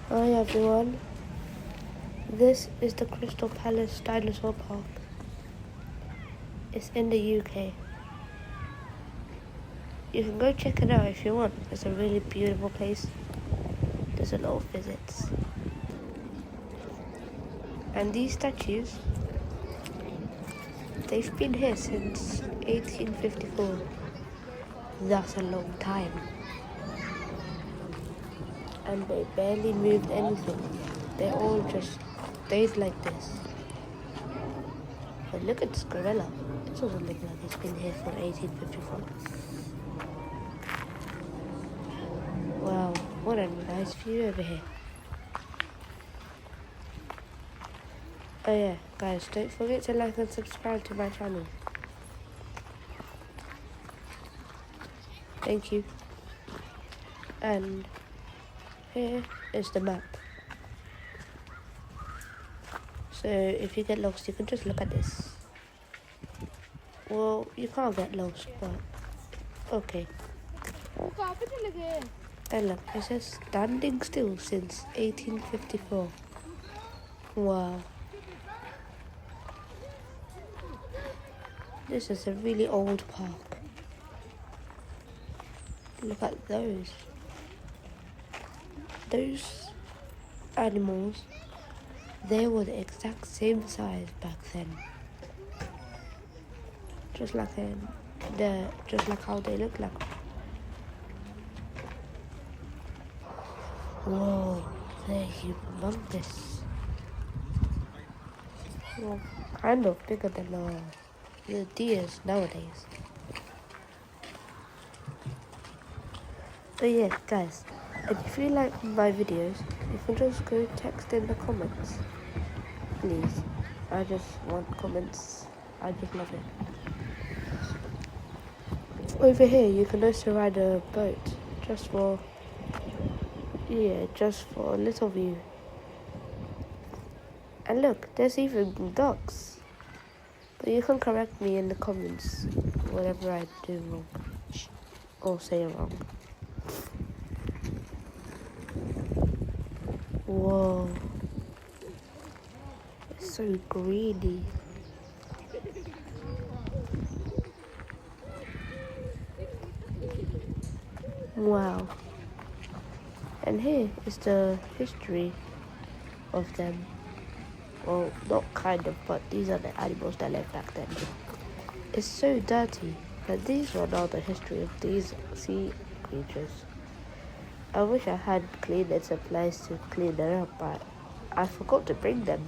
Hi everyone, this is the Crystal Palace Dinosaur Park. It's in the UK. You can go check it out if you want. It's a really beautiful place. There's a lot of visits. And these statues, they've been here since 1854. That's a long time. And they barely moved anything. They all just stayed like this. But look at this gorilla. It doesn't look like it's been here from 1854. Wow, what a nice view over here. Oh yeah, guys, don't forget to like and subscribe to my channel. Thank you. And here is the map. So if you get lost, you can just look at this. Well, you can't get lost, but okay. And look, it says standing still since 1854. Wow. This is a really old park. Look at those. Those animals, they were the exact same size back then. Just like how they look like. Whoa, they're humongous. Well, kind of bigger than the deers nowadays. But yeah, guys, and if you like my videos, you can just go text in the comments. Please, I just want comments. I just love it. Over here, you can also ride a boat, just for a little view. And look, there's even ducks. But you can correct me in the comments whatever I do wrong or say wrong. Whoa, it's so greedy. Wow. And here is the history of them. Well, not kind of, but these are the animals that lived back then. It's so dirty, but these are now the history of these sea creatures. I wish I had cleaning supplies to clean it up, but I forgot to bring them.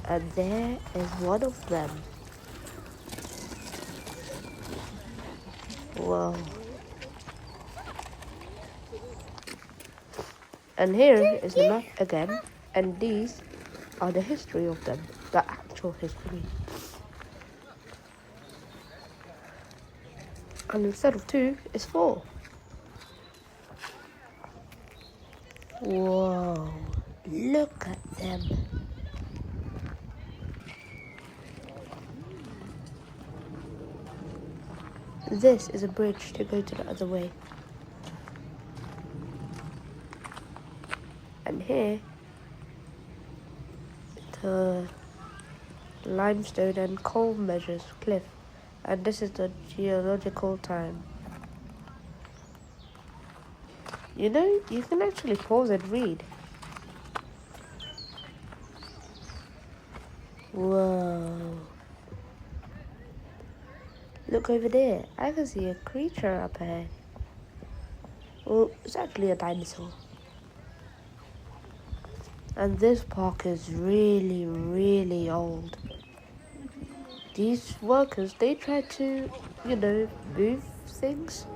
And there is one of them. Whoa. And here is the map again, and these are the history of them, the actual history. And instead of 2, it's 4. Whoa, look at them. This is a bridge to go to the other way. And here, the limestone and coal measures cliff. And this is the geological time. You know, you can actually pause and read. Whoa. Look over there. I can see a creature up ahead. Well, it's actually a dinosaur. And this park is really, really old. These workers, they tried to, move things,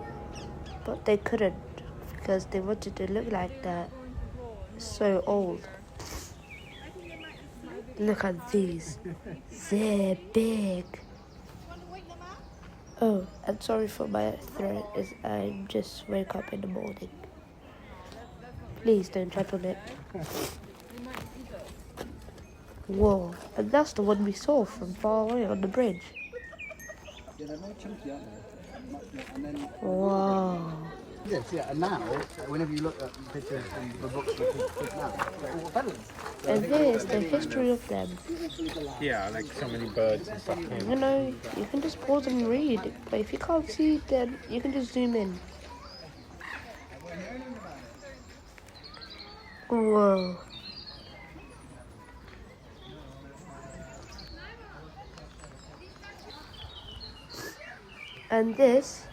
but they couldn't because they wanted to look like that. So old. Look at these. They're big. Oh, and sorry for my throat, I just woke up in the morning. Please don't tread on it. Whoa, and that's the one we saw from far away on the bridge. Yeah, they're more chunky, aren't they? Wow. Yes, yeah, and now, whenever you look at pictures in the books with kids now, they're all feathers. And here's the history of them. Yeah, like so many birds and stuff. Yeah. You know, you can just pause and read, but if you can't see, then you can just zoom in. Whoa. And this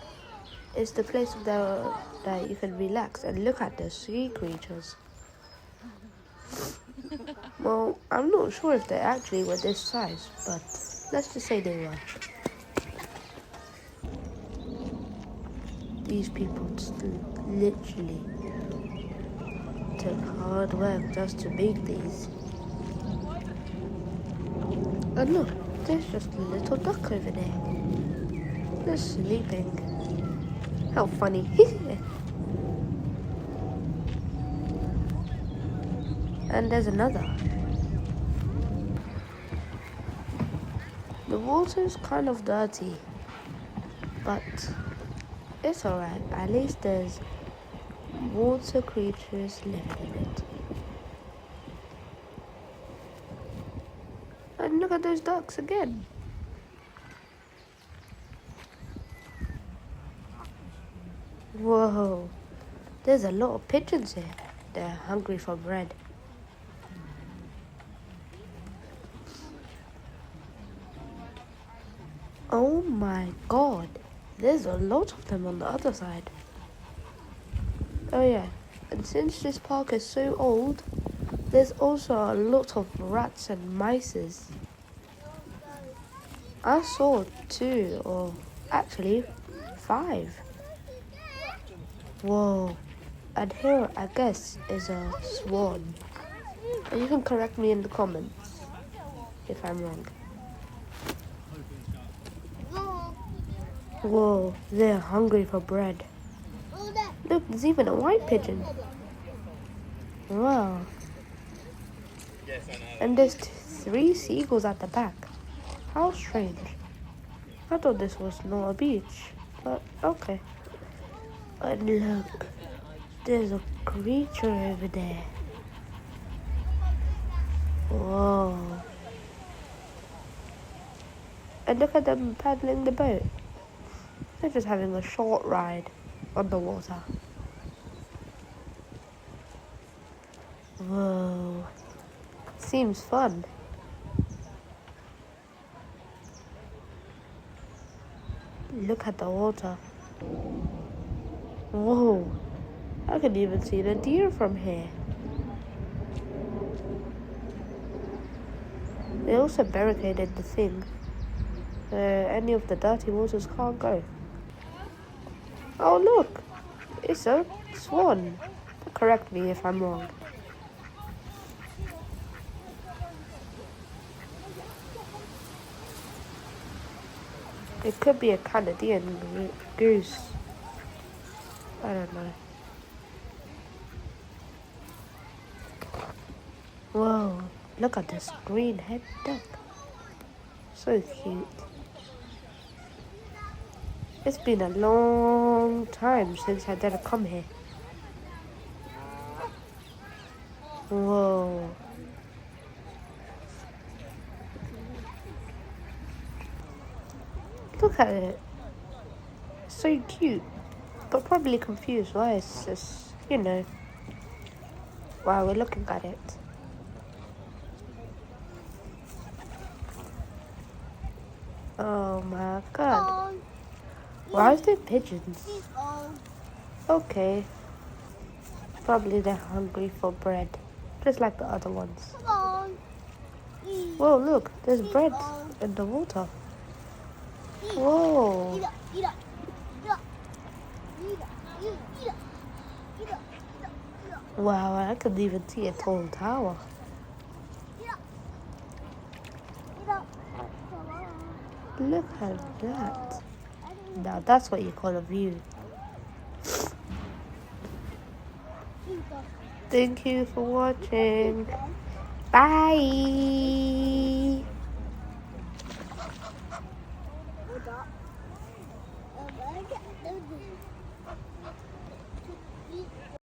is the place that you can relax and look at the sea creatures. Well, I'm not sure if they actually were this size, but let's just say they were. These people literally took hard work just to make these. And look, there's just a little duck over there. They're sleeping. How funny. And there's another. The water's kind of dirty, but it's alright. At least there's water creatures living in it. And look at those ducks again. Whoa, there's a lot of pigeons here. They're hungry for bread. Oh my god, there's a lot of them on the other side. Oh yeah, and since this park is so old, there's also a lot of rats and mice. I saw 2, or actually 5. Whoa, and here I guess is a swan. And you can correct me in the comments if I'm wrong. Whoa, they're hungry for bread. Look, there's even a white pigeon. Wow. And there's 3 seagulls at the back. How strange. I thought this was not a beach, but okay. And look, there's a creature over there. Whoa. And look at them paddling the boat. They're just having a short ride on the water. Whoa. Seems fun. Look at the water. Whoa. I can even see the deer from here. They also barricaded the thing, so any of the dirty waters can't go. Oh look, it's a swan. Correct me if I'm wrong. It could be a Canadian goose. I don't know. Whoa, look at this green head duck. So cute. It's been a long time since I didn't come here. Whoa. Look at it. So cute. But probably confused why it's just, while we're looking at it. Oh my god. Why is there pigeons? Okay. Probably they're hungry for bread. Just like the other ones. Whoa, look. There's bread in the water. Whoa. Wow, I could even see a tall tower. Look at that. Now that's what you call a view. Thank you for watching. Bye.